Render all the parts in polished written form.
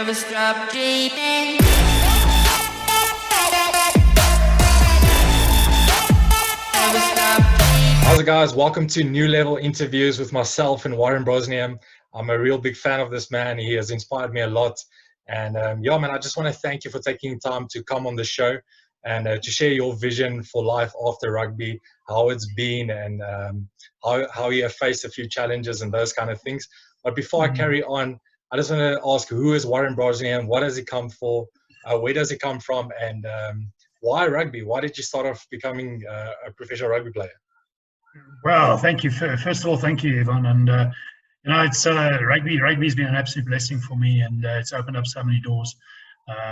Never stop dreaming. How's it, guys? Welcome to New Level Interviews with myself and Warren Brosnihan. I'm a real big fan of this man. He has inspired me a lot. And yeah, man, I just want to thank you for taking time to come on the show and to share your vision for life after rugby, how it's been, and how you have faced a few challenges and those kind of things. But before I carry on, I just want to ask, who is Warren Brosnihan? What does he come for? Where does he come from? And why rugby? Why did you start off becoming a professional rugby player? Well, thank you. First of all, thank you, Yvonne. And it's rugby's been an absolute blessing for me, and it's opened up so many doors.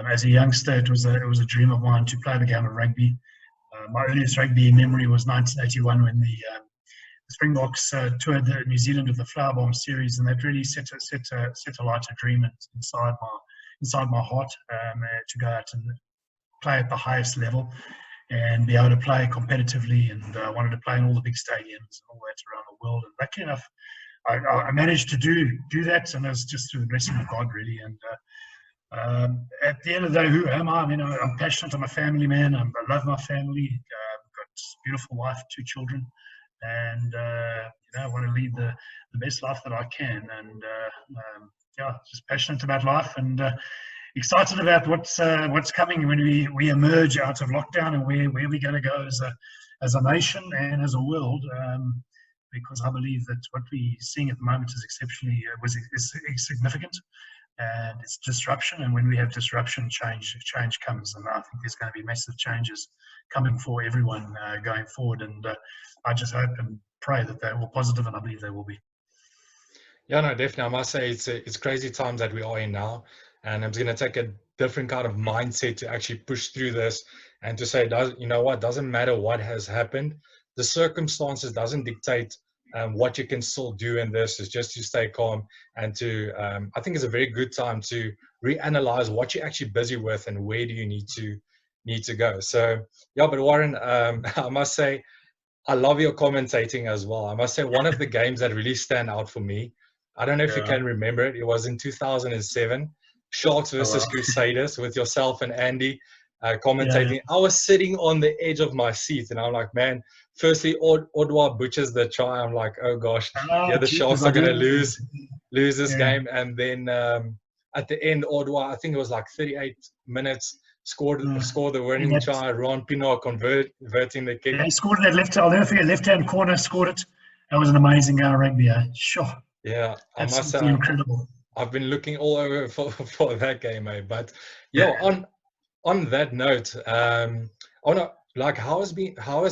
As a youngster, it was a dream of mine to play the game of rugby. My earliest rugby memory was 1981 when the Springboks toured New Zealand with the Flower Bomb series, and that really set a light of dream inside my heart to go out and play at the highest level and be able to play competitively, and I wanted to play in all the big stadiums and all that around the world. And lucky enough, I managed to do that, and it was just through the blessing of God, really. And at the end of the day, who am I? I mean, I'm passionate. I'm a family man. I love my family. I've got a beautiful wife, 2 children, and I want to lead the best life that I can. And just passionate about life, and excited about what's coming when we emerge out of lockdown, and where we're going to go as a nation and as a world, because I believe that what we're seeing at the moment is exceptionally is significant, and it's disruption. And when we have disruption, change comes, and I think there's going to be massive changes coming for everyone going forward. And I just hope and pray that they're all positive, and I believe they will be. Yeah, no, definitely. I must say it's crazy times that we are in now. And I'm going to take a different kind of mindset to actually push through this and to say, doesn't matter what has happened. The circumstances doesn't dictate what you can still do in this. Is just to stay calm and to, I think it's a very good time to reanalyze what you're actually busy with and where do you need to go. So, yeah, but Warren, I must say, I love your commentating as well. I must say one of the games that really stand out for me, I don't know if you can remember it. It was in 2007. Sharks versus Crusaders with yourself and Andy commentating. Yeah. I was sitting on the edge of my seat, and I'm like, man, firstly, Odwa butchers the try. I'm like, oh gosh, the Sharks are going to lose this game. And then at the end, Odwa, I think it was like 38 minutes, scored the winning try. Ron Pino converting the kick. Yeah, he scored that I'll never forget, left-hand corner, scored it. That was an amazing rugby. Sure. Yeah, I must say, incredible. I've been looking all over for that game, mate. But yeah, on that note, how has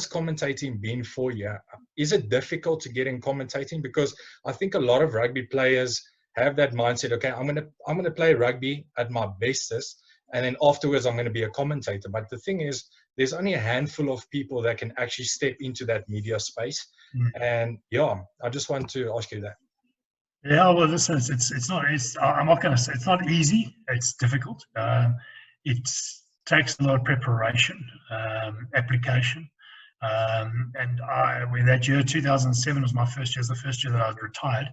commentating been for you? Is it difficult to get in commentating? Because I think a lot of rugby players have that mindset. Okay, I'm gonna play rugby at my bestest, and then afterwards I'm gonna be a commentator. But the thing is, there's only a handful of people that can actually step into that media space. And yeah, I just want to ask you that. Yeah, well, listen, I'm not going to say it's not easy. It's difficult. It takes a lot of preparation, application, and when that year, 2007, was my first year. It was the first year that I was retired.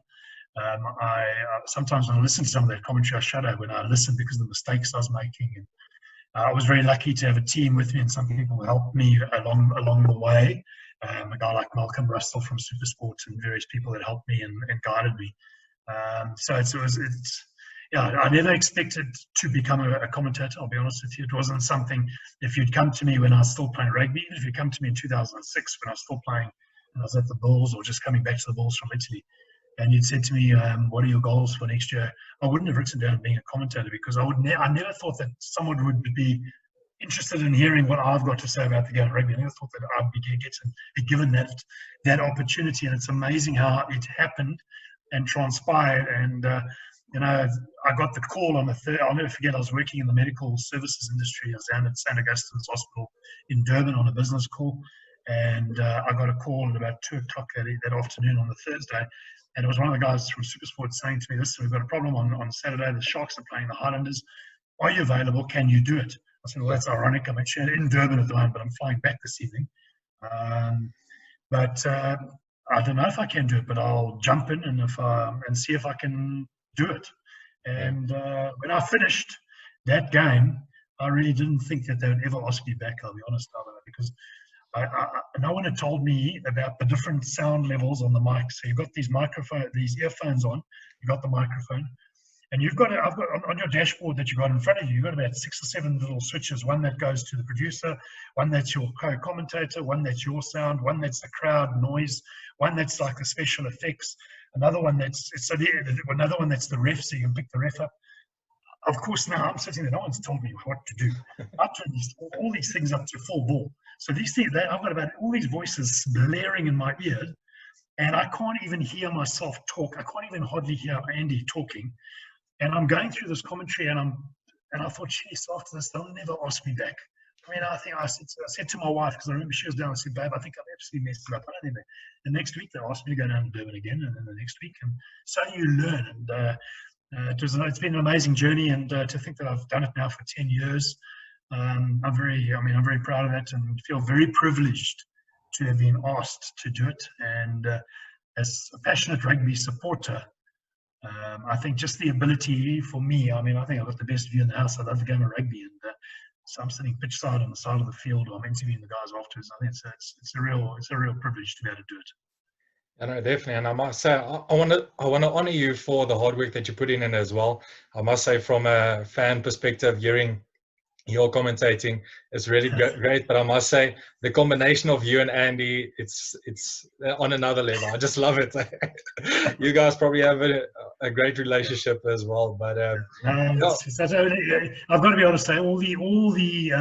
I sometimes when I listen to some of that commentary, I shudder when I listen because of the mistakes I was making. And I was very lucky to have a team with me, and some people helped me along the way. A guy like Malcolm Russell from SuperSport, and various people that helped me and guided me. I never expected to become a commentator. I'll be honest with you. It wasn't something. If you'd come to me when I was still playing rugby, even if you'd come to me in 2006 when I was still playing, and I was at the Bulls or just coming back to the Bulls from Italy, and you'd said to me, "What are your goals for next year?" I wouldn't have written down being a commentator, because I never thought that someone would be interested in hearing what I've got to say about the game of rugby. I never thought that I'd be given that opportunity, and it's amazing how it happened and transpired. And I got the call on the third. I'll never forget. I was working in the medical services industry. I was down at St. Augustine's Hospital in Durban on a business call, and I got a call at about 2:00 that afternoon on the Thursday, and it was one of the guys from SuperSport saying to me, "Listen, we've got a problem on Saturday. The Sharks are playing the Highlanders. Are you available? Can you do it?" I said, "Well, that's ironic. I'm actually in Durban at the moment, but I'm flying back this evening. But I don't know if I can do it, but I'll jump in and see if I can do it." And when I finished that game, I really didn't think that they would ever ask me back, I'll be honest, because no one had told me about the different sound levels on the mic. So you've got these earphones on, you've got the microphone, and I've got on your dashboard that you've got in front of you, you've got about 6 or 7 little switches. One that goes to the producer, one that's your co-commentator, one that's your sound, one that's the crowd noise, one that's like the special effects, another one that's the ref, so you can pick the ref up. Of course, now I'm sitting there, no one's told me what to do. I turn all these things up to full ball. So these things, I've got about all these voices blaring in my ears, and I can't even hear myself talk. I can't even hardly hear Andy talking. And I'm going through this commentary, and I thought, geez, after this, they'll never ask me back. I mean, I think I said to my wife, because I remember she was down, I said, babe, I think I've absolutely messed it up. I don't think the next week they asked me to go down to Durban again, and then the next week. And so you learn. And it's been an amazing journey, and to think that I've done it now for 10 years, I'm very proud of that, and feel very privileged to have been asked to do it. And as a passionate rugby supporter, I think just the ability for me, I mean, I think I've got the best view in the house. I love the game of rugby, and so I'm sitting pitch side on the side of the field, or I'm interviewing the guys afterwards. I think it's a real privilege to be able to do it. I know, definitely, and I must say, I want to honor you for the hard work that you put in as well. I must say, from a fan perspective, hearing your commentating is really great. But I must say, the combination of you and Andy, it's on another level. I just love it. You guys probably have a great relationship as well. But I've got to be honest. All the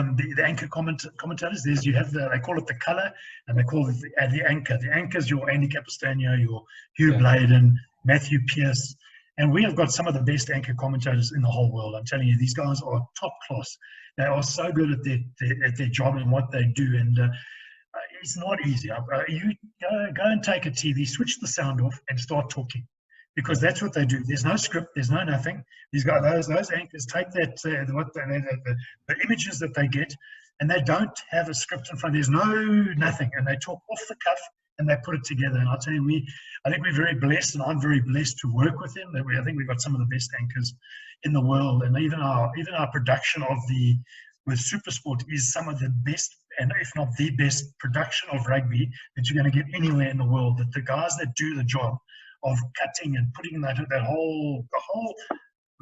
anchor commentators. You have they call it the colour, and they call it the anchor. The anchor is your Andy Capistano, your Hugh Bladen, Matthew Pearce. And we have got some of the best anchor commentators in the whole world. I'm telling you, these guys are top class. They are so good at their job and what they do. And it's not easy. You go and take a TV, switch the sound off, and start talking, because that's what they do. There's no script. There's no nothing. These guys, those anchors, take that the images that they get, and they don't have a script in front. There's nothing, and they talk off the cuff. And they put it together. And I'll tell you, I think we're very blessed, and I'm very blessed to work with them. I think we've got some of the best anchors in the world, and even our production with SuperSport is some of the best, and if not the best production of rugby that you're going to get anywhere in the world. That the guys that do the job of cutting and putting the whole,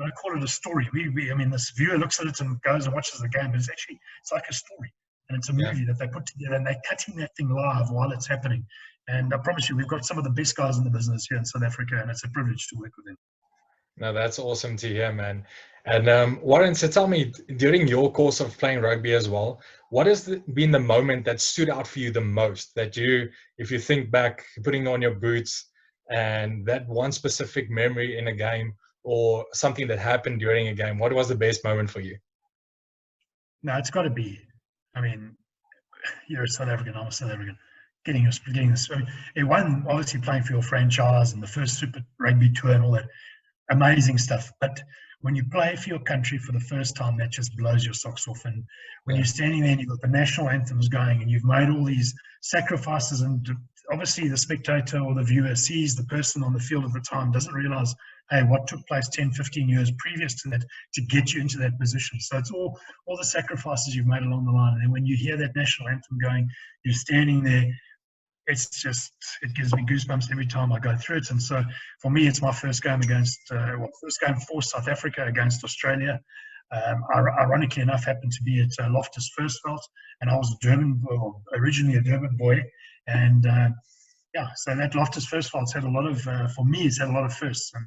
I call it a story. I mean, this viewer looks at it and goes and watches the game, but it's like a story. And it's a movie that they put together, and they're cutting that thing live while it's happening. And I promise you, we've got some of the best guys in the business here in South Africa, and it's a privilege to work with them. No, that's awesome to hear, man. And Warren, so tell me, during your course of playing rugby as well, what has been the moment that stood out for you the most? That if you think back, putting on your boots, and that one specific memory in a game, or something that happened during a game, what was the best moment for you? No, it's got to be. I mean, you're a South African, I'm a South African. Getting this. One, obviously playing for your franchise and the first Super Rugby tour and all that amazing stuff. But when you play for your country for the first time, that just blows your socks off. And when you're standing there and you've got the national anthems going, and you've made all these sacrifices, and obviously the spectator or the viewer sees the person on the field at the time, doesn't realize, hey, what took place 10, 15 years previous to that to get you into that position. So it's all the sacrifices you've made along the line. And then when you hear that national anthem going, you're standing there, it gives me goosebumps every time I go through it. And so for me, it's my first game for South Africa against Australia. Ironically enough, happened to be at Loftus Versfeld, and I was originally a Durban boy. And so that Loftus Versfeld's had a lot of, for me, it's had a lot of firsts. And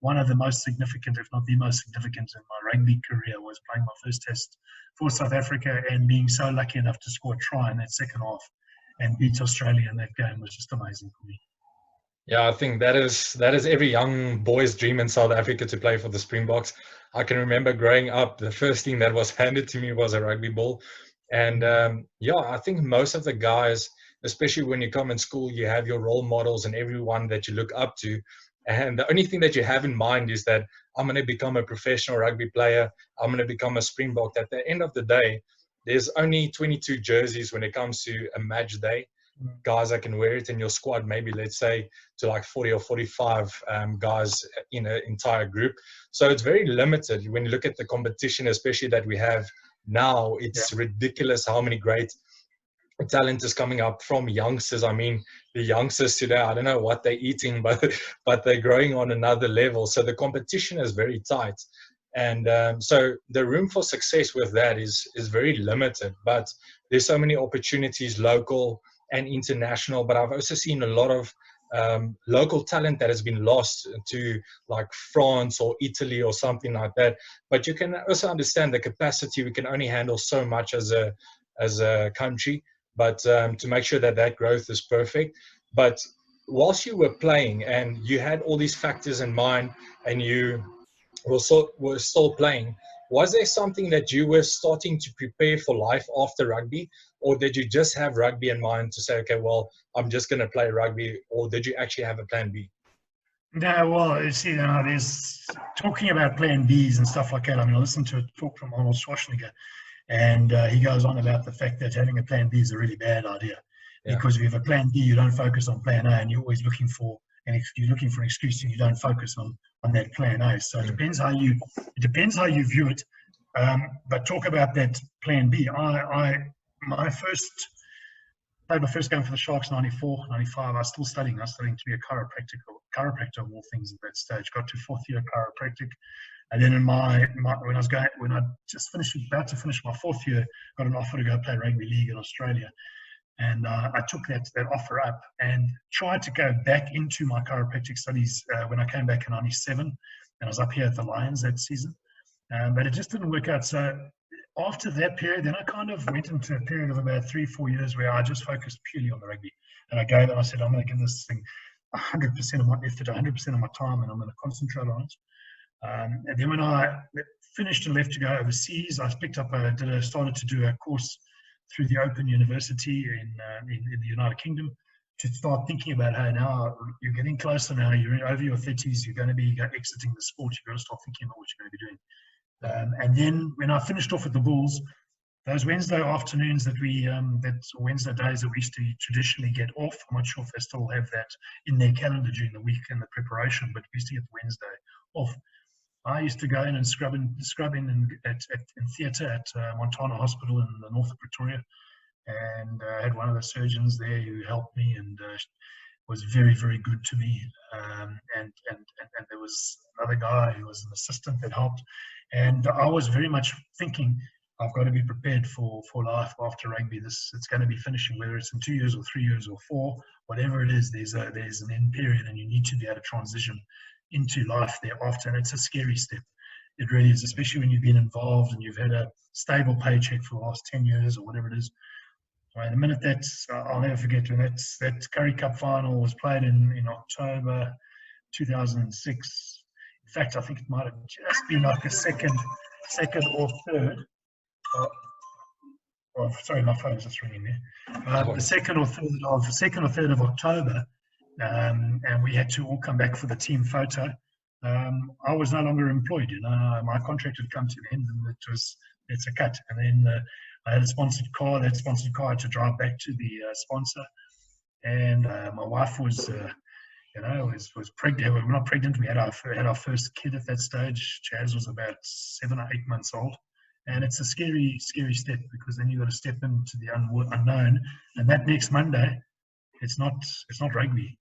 one of the most significant, if not the most significant in my rugby career, was playing my first test for South Africa and being so lucky enough to score a try in that second half and beat Australia in that game was just amazing for me. Yeah, I think that is every young boy's dream in South Africa, to play for the Springboks. I can remember growing up, the first thing that was handed to me was a rugby ball. And I think most of the guys, especially when you come in school, you have your role models and everyone that you look up to. And the only thing that you have in mind is that I'm going to become a professional rugby player. I'm going to become a Springbok. At the end of the day, there's only 22 jerseys when it comes to a match day. guys that can wear it in your squad, maybe let's say to like 40 or 45 guys in an entire group. So it's very limited. When you look at the competition, especially that we have now, it's ridiculous how many great talent is coming up from youngsters. I mean, the youngsters today, I don't know what they're eating, but they're growing on another level. So the competition is very tight. And so the room for success with that is very limited. But there's so many opportunities, local and international. But I've also seen a lot of local talent that has been lost to like France or Italy or something like that. But you can also understand the capacity. We can only handle so much as a country. But to make sure that that growth is perfect. But whilst you were playing and you had all these factors in mind and you were still playing, was there something that you were starting to prepare for life after rugby? Or did you just have rugby in mind to say, okay, well, I'm just going to play rugby? Or did you actually have a plan B? No, well, you see, there's talking about plan Bs and stuff like that. I mean, I listened to a talk from Arnold Schwarzenegger, and he goes on about the fact that having a plan B is a really bad idea, because if you have a plan B, you don't focus on plan A, and you're always looking for an excuse, and you don't focus on that plan A. So it depends how you view it. But talk about that plan B. My first game for the Sharks, 94, 95. I was still studying. I was studying to be a chiropractor of all things at that stage. Got to 4th year chiropractic. And then when I just about to finish my 4th year, got an offer to go play rugby league in Australia, and I took that offer up and tried to go back into my chiropractic studies when I came back in '97, and I was up here at the Lions that season, but it just didn't work out. So after that period, then I kind of went into a period of about 3-4 years where I just focused purely on the rugby, and I said, I'm going to give this thing 100% of my effort, 100% of my time, and I'm going to concentrate on it. And then when I finished and left to go overseas, I started to do a course through the Open University in the United Kingdom to start thinking about, hey, now you're getting closer now, you're over your 30s, you're going to be exiting the sport, you've got to start thinking about what you're going to be doing. And then when I finished off at the Bulls, those Wednesday afternoons Wednesday days that we used to traditionally get off, I'm not sure if they still have that in their calendar during the week and the preparation, but we used to get Wednesday off. I used to go in and scrub in theatre at Montana Hospital in the north of Pretoria, and I had one of the surgeons there who helped me and was very, very good to me. And there was another guy who was an assistant that helped. And I was very much thinking, I've got to be prepared for life after rugby. It's going to be finishing, whether it's in 2 years or 3 years or 4, whatever it is, there's an end period, and you need to be able to transition into life thereafter. And it's a scary step. It really is, especially when you've been involved and you've had a stable paycheck for the last 10 years or whatever it is. Right, the minute I'll never forget when that Currie Cup final was played in October 2006. In fact, I think it might have just been like the second or third. Sorry, my phone's just ringing there. The second or third of October, and we had to all come back for the team photo. I was no longer employed. My contract had come to an end, and it's a cut. And then I had a sponsored car. That sponsored car had to drive back to the sponsor, and my wife was pregnant. We were not pregnant. We had our first kid at that stage. Chaz was about 7 or 8 months old, and it's a scary step, because then you've got to step into the unknown. And that next Monday, it's not rugby.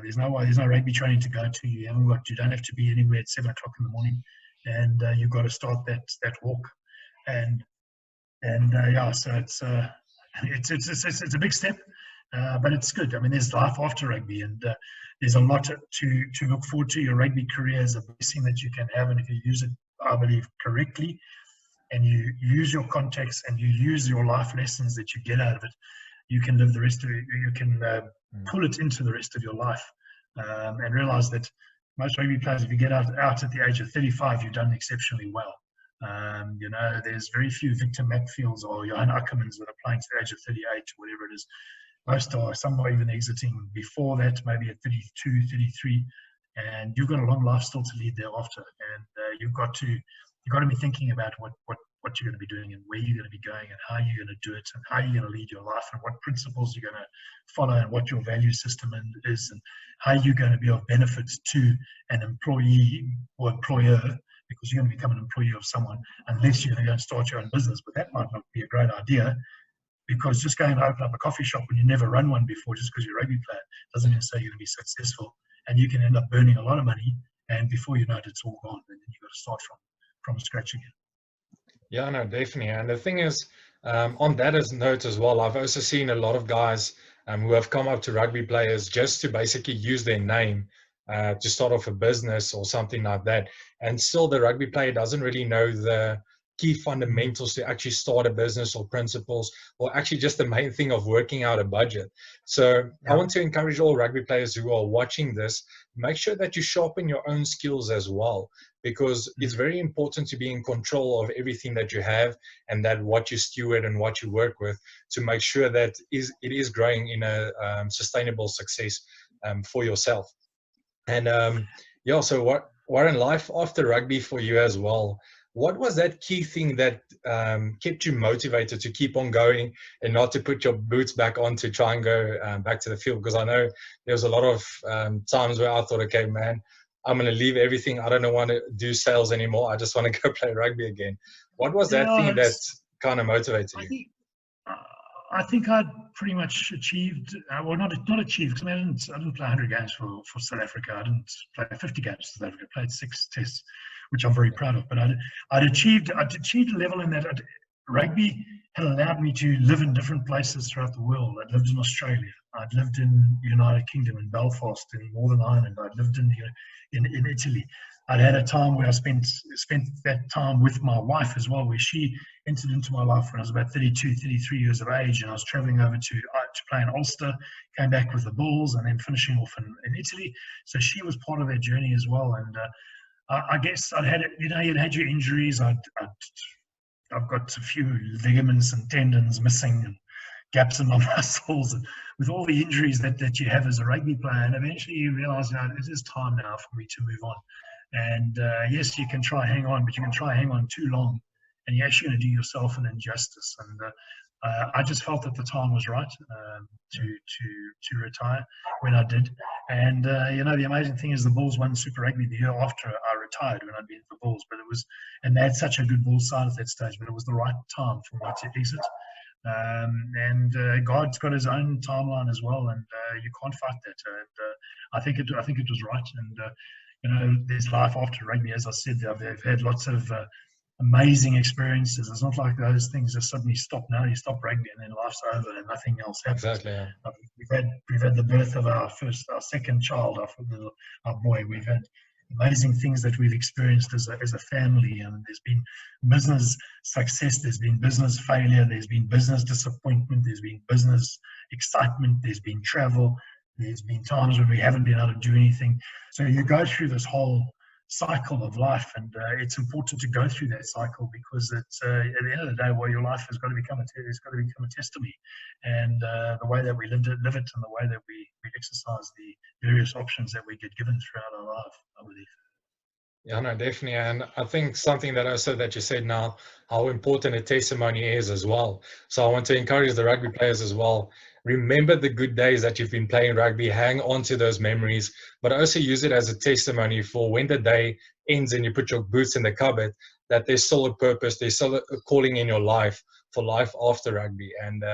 There's no rugby training to go to. You don't have to be anywhere at 7 o'clock in the morning, and you've got to start that walk. So it's a big step, but it's good. I mean, there's life after rugby, and there's a lot to look forward to. Your rugby career is a blessing that you can have, and if you use it, I believe, correctly, and you use your contacts and you use your life lessons that you get out of it, you can live the rest of it. You can pull it into the rest of your life, and realize that most rugby players, if you get out at the age of 35, you've done exceptionally well. There's very few Victor Matfields or Johan Ackermans that are playing to the age of 38 or whatever it is. Some are even exiting before that, maybe at 32, 33, and you've got a long life still to lead thereafter. And you've got to be thinking about what what you're going to be doing and where you're going to be going and how you're going to do it and how you're going to lead your life and what principles you're going to follow and what your value system is and how you're going to be of benefit to an employee or employer, because you're going to become an employee of someone unless you're going to go and start your own business. But that might not be a great idea, because just going to open up a coffee shop when you never run one before just because you're a rugby player doesn't mean say you're going to be successful, and you can end up burning a lot of money, and before you know it, it's all gone, and then you've got to start from scratch again. Yeah, no, definitely. And the thing is, on that note as well, I've also seen a lot of guys who have come up to rugby players just to basically use their name to start off a business or something like that. And still the rugby player doesn't really know the key fundamentals to actually start a business or principles, or actually just the main thing of working out a budget. So I want to encourage all rugby players who are watching this, make sure that you sharpen your own skills as well, because it's very important to be in control of everything that you have and that what you steward and what you work with, to make sure that it is growing in a sustainable success for yourself. And yeah, so what, Warren, life after rugby for you as well, what was that key thing that kept you motivated to keep on going and not to put your boots back on to try and go back to the field? Because I know there was a lot of times where I thought, okay, man, I'm going to leave everything. I don't want to do sales anymore. I just want to go play rugby again. What was that thing that kind of motivated you? I think I'd pretty much achieved, well, not achieved, because I didn't play 100 games for South Africa. I didn't play 50 games for South Africa. I played 6 tests, which I'm very proud of. But I'd achieved a level in that rugby had allowed me to live in different places throughout the world. I'd lived in Australia. I'd lived in the United Kingdom, in Belfast, in Northern Ireland. I'd lived in Italy. I'd had a time where I spent that time with my wife as well, where she entered into my life when I was about 32, 33 years of age, and I was traveling over to play in Ulster, came back with the Bulls, and then finishing off in Italy. So she was part of that journey as well. And I guess I'd had it, you'd had your injuries. I've got a few ligaments and tendons missing and gaps in my muscles, and with all the injuries that you have as a rugby player. And eventually you realise, it is time now for me to move on. And yes, you can try hang on, but you can try hang on too long, and you're actually going to do yourself an injustice. And I just felt that the time was right to retire when I did. And the amazing thing is, the Bulls won Super Rugby the year after I retired, when I'd been at the Bulls. But it was, and they had such a good Bulls side at that stage, but it was the right time for me to exit. And God's got his own timeline as well, and you can't fight that. And I think it was right. And there's life after rugby. As I said, I've had lots of amazing experiences. It's not like those things just suddenly stop. Now you stop rugby and then life's over and nothing else happens. Exactly. Yeah. We've had the birth of our second child, our boy. We've had amazing things that we've experienced as a family, and there's been business success, there's been business failure, there's been business disappointment, there's been business excitement, there's been travel, there's been times when we haven't been able to do anything. So you go through this whole cycle of life, and it's important to go through that cycle, because it's at the end of the day, well, your life has got to become a testimony, and the way that we live it, and the way that we exercise the various options that we get given throughout our life, I believe. Yeah, no, definitely. And I think something that you said now, how important a testimony is as well. So I want to encourage the rugby players as well. Remember the good days that you've been playing rugby, hang on to those memories, but also use it as a testimony for when the day ends and you put your boots in the cupboard, that there's still a purpose, there's still a calling in your life for life after rugby. And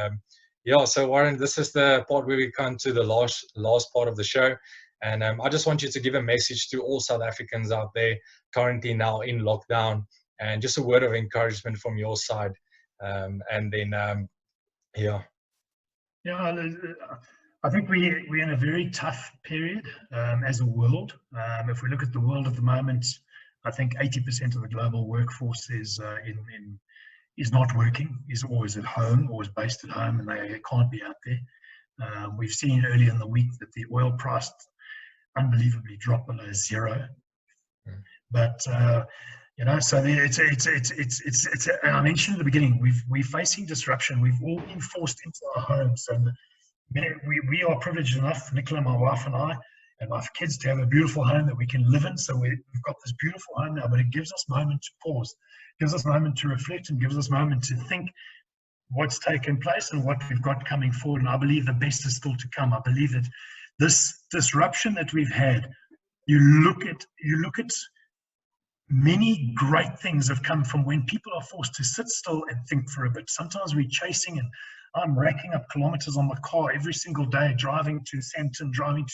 yeah, so Warren, this is the part where we come to the last part of the show. And I just want you to give a message to all South Africans out there currently now in lockdown, and just a word of encouragement from your side. And then, yeah. Yeah, I think we're in a very tough period as a world. If we look at the world at the moment, I think 80% of the global workforce is not working, is always at home, always based at home, and they can't be out there. We've seen earlier in the week that the oil price unbelievably dropped below zero. But so it's and I mentioned at the beginning, we're facing disruption. We've all been forced into our homes, and we are privileged enough, Nicola, my wife and I, and my kids to have a beautiful home that we can live in. So we've got this beautiful home now, but it gives us a moment to pause, gives us a moment to reflect, and gives us a moment to think what's taken place and what we've got coming forward. And I believe the best is still to come. I believe that this disruption that we've had, you look at many great things have come from when people are forced to sit still and think for a bit. Sometimes we're chasing, and I'm racking up kilometers on my car every single day, driving to Sandton, driving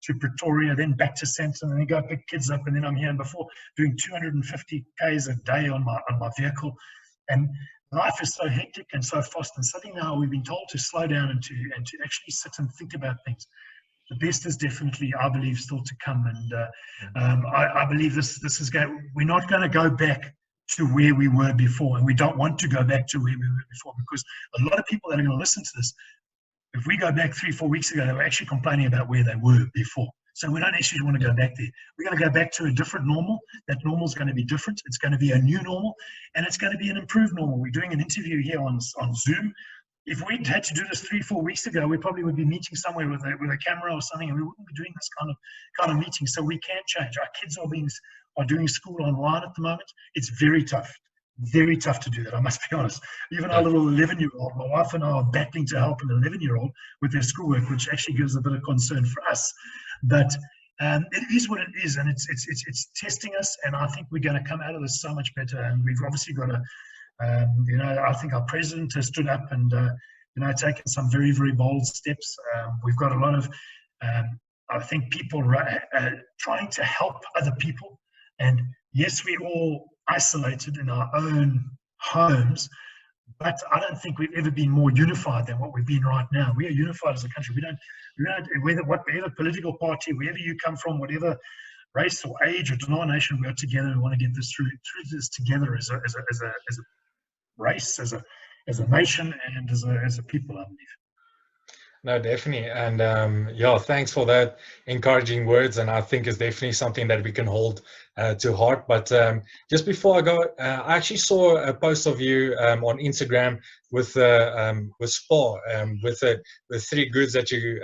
to Pretoria, then back to Sandton, and then go pick kids up, and then I'm here. And before, doing 250 Ks a day on my vehicle. And life is so hectic and so fast. And suddenly now we've been told to slow down and to actually sit and think about things. The best is definitely, I believe, still to come. And I believe this is going. We're not going to go back to where we were before, and we don't want to go back to where we were before, because a lot of people that are going to listen to this, if we go back 3-4 weeks ago, they were actually complaining about where they were before. So we don't actually want to go back there. We're going to go back to a different normal. That normal is going to be different. It's going to be a new normal, and it's going to be an improved normal. We're doing an interview here on Zoom. If we'd had to do this 3-4 weeks ago, we probably would be meeting somewhere with a camera or something, and we wouldn't be doing this kind of meeting. So we can change. Our kids are doing school online at the moment. It's very tough to do that, I must be honest. Even our little 11-year-old, my wife and I are battling to help an 11-year-old with their schoolwork, which actually gives a bit of concern for us. But it is what it is, and it's testing us, and I think we're going to come out of this so much better. And we've obviously got to, I think our president has stood up and taken some very, very bold steps. We've got a lot of, I think, people trying to help other people. And yes, we're all isolated in our own homes, but I don't think we've ever been more unified than what we've been right now. We are unified as a country. We don't, whatever political party, wherever you come from, whatever race or age or denomination, we are together and want to get this through this together as a race, as a nation, and as a people, I believe. No, definitely. And yeah, thanks for that encouraging words. And I think it's definitely something that we can hold to heart. But just before I go, I actually saw a post of you on Instagram with Spar, with 3 goods that you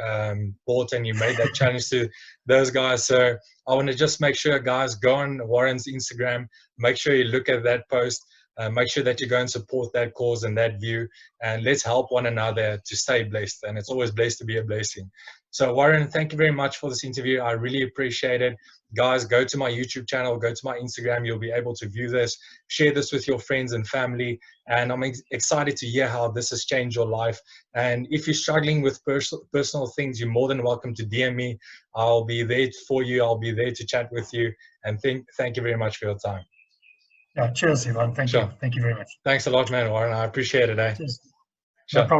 bought, and you made that challenge to those guys. So I want to just make sure, guys, go on Warren's Instagram, make sure you look at that post. Make sure that you go and support that cause and that view, and let's help one another to stay blessed. And it's always blessed to be a blessing. So Warren, thank you very much for this interview. I really appreciate it. Guys, go to my YouTube channel, go to my Instagram. You'll be able to view this, share this with your friends and family. And I'm excited to hear how this has changed your life. And if you're struggling with personal things, you're more than welcome to DM me. I'll be there for you. I'll be there to chat with you. And thank you very much for your time. Yeah, cheers, Ivan. Thank you. Thank you very much. Thanks a lot, man, Warren. I appreciate it. Cheers. Sure. No problem.